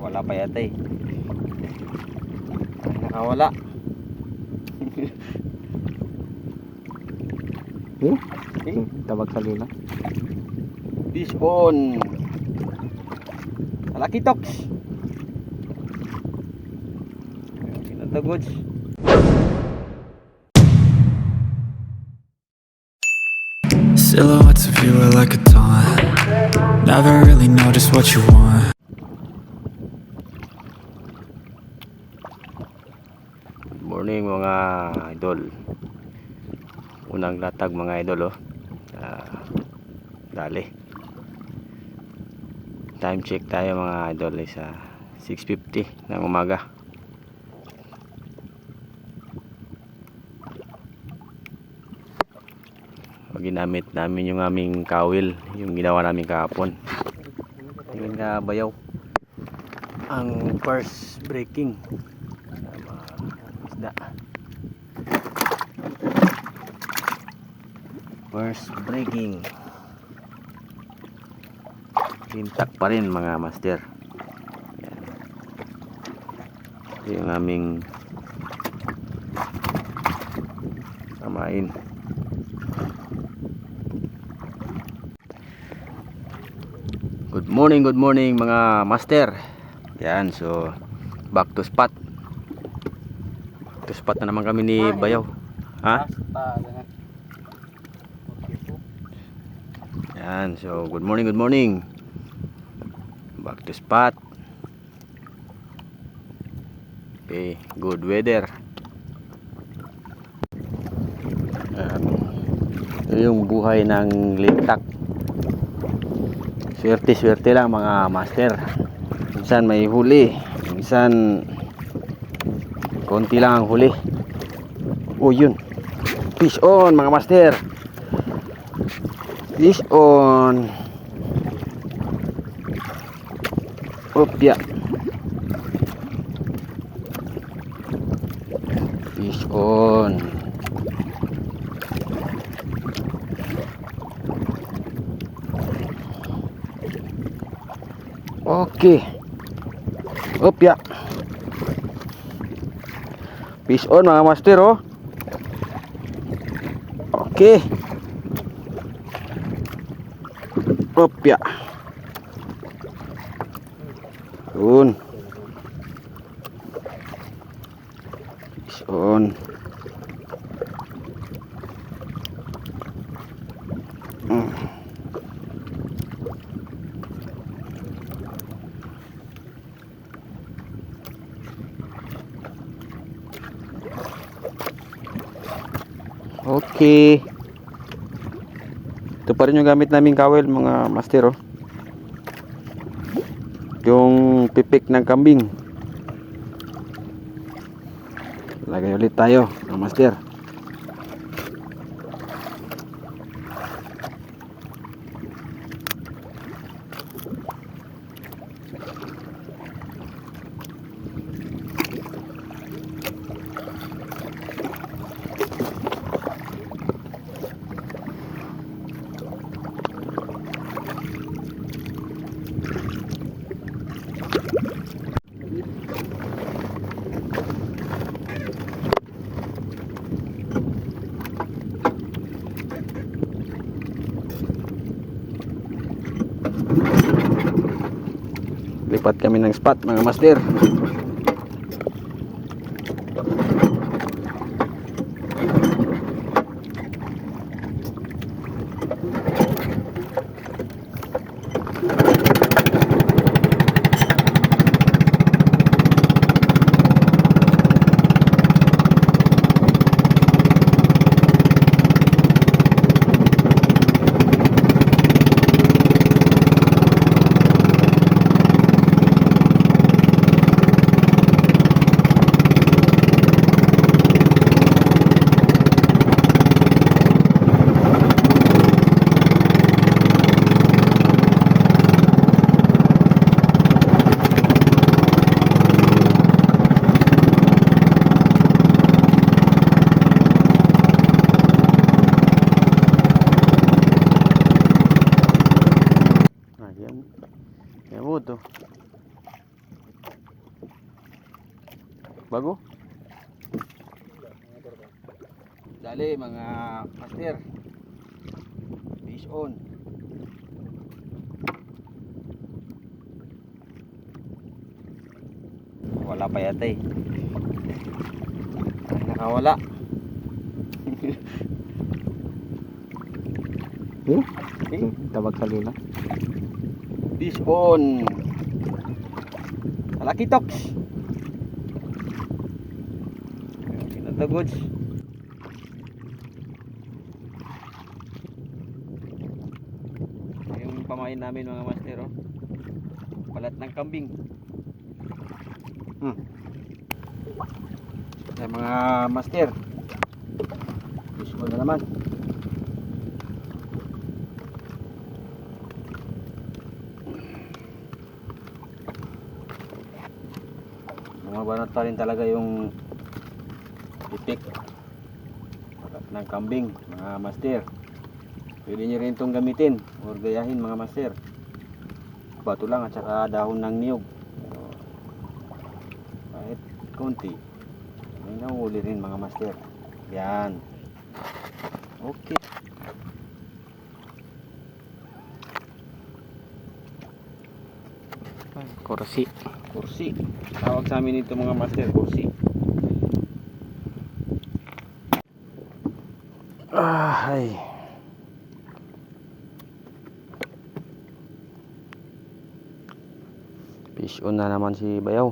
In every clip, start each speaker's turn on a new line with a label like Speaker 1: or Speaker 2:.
Speaker 1: Wala pa yata eh. Ay, nakawala.
Speaker 2: Tabag sa lila.
Speaker 1: Fish on. Malaki toks. Kinatagods.
Speaker 3: Silhouettes of you are like a taunt. Never really know just what you want.
Speaker 1: Good morning mga idol. Unang latag mga idol oh. Dali. Time check tayo mga idol ay sa 6:50 ng umaga. Ginamit namin yung aming kawil, yung ginawa namin kahapon. Tingin nga bayaw ang first breaking isda. First breaking intact pa rin mga master. Yan. Ito yung aming samain. Good morning mga master. Yan, so back to spot. Back to spot na naman kami ni Bayaw. Ha? Yan, so good morning. Back to spot. Okay, good weather. Ito yung buhay ng lintak. Swerte lang mga master. Minsan may huli, minsan konti lang ang huli. Oh yun, fish on mga master. Fish on. Opya. Fish on. Okay. Opya. Fish on mga master oh. Okay. Opya. Yun. Fish on. Okay. Ito pa rin yung gamit naming kawel mga master oh. Yung pipik ng kambing. Lagay ulit tayo mga master. Lipat kami ng spot mga master. Bago? Dali mga master. Fish on. Wala pa yata eh. Ay, nakawala.
Speaker 2: Eh?
Speaker 1: Eh,
Speaker 2: Tabag kanina.
Speaker 1: fish on. Malaki toks. Kinatagods. Yung pamain namin mga master, oh. Balat ng kambing. Yan mga master. Fish on na naman. Bumabanat pa rin talaga yung itik balat ng kambing mga master. Pwede nyo rin itong gamitin or gayahin mga master. Bato lang at saka dahon ng niyog. Pero kahit konti may nahuli rin mga master. Yan. Okay.
Speaker 2: Kursi.
Speaker 1: Kursi. Tawag sa amin ito mga master, kursi. Ay. Fish on na naman si Bayaw.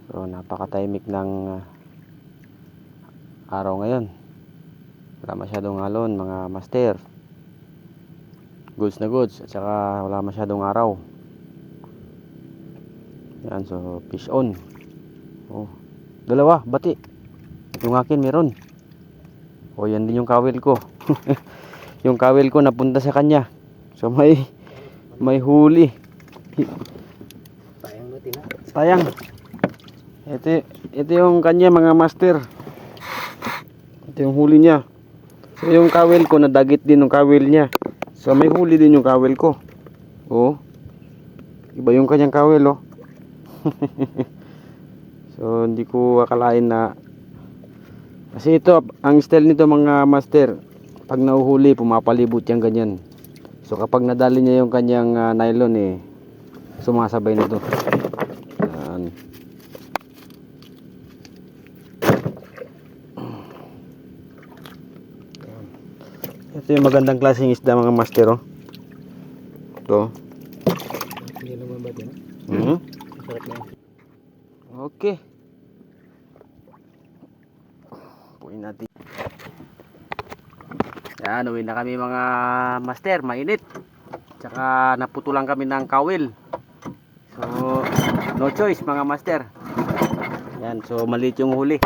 Speaker 1: So napaka-timing ng araw ngayon. Wala masyadong alon mga master. Goods na goods at saka wala masyadong araw. Yan, so fish on. Oh, dalawa, bati. Yung akin meron. Oh, yan din yung kawil ko. Yung kawil ko napunta sa kanya. So may huli.
Speaker 2: Sayang buti na.
Speaker 1: Sayang. Ito yung kanya mga master. Ito yung huli niya. So yung kawil ko nadagit din yung kawil niya. So may huli din yung kawil ko. Oh. Iba yung kanyang kawil, oh. So hindi ko akalain na kasi ito ang style nito mga master. Pag nahuhuli pumapalibot yang ganyan. So kapag nadali niya yung kanyang nylon eh sumasabay nito. Yan. Ito yung magandang klaseng isda mga master, oh. Ito.
Speaker 2: Hindi naman ba din? Sarap na.
Speaker 1: Okay. Punin natin. Yan, uwi na kami mga master, mainit. Tsaka naputulan kami ng kawil. So, no choice mga master. Yan, so maliit yung huli.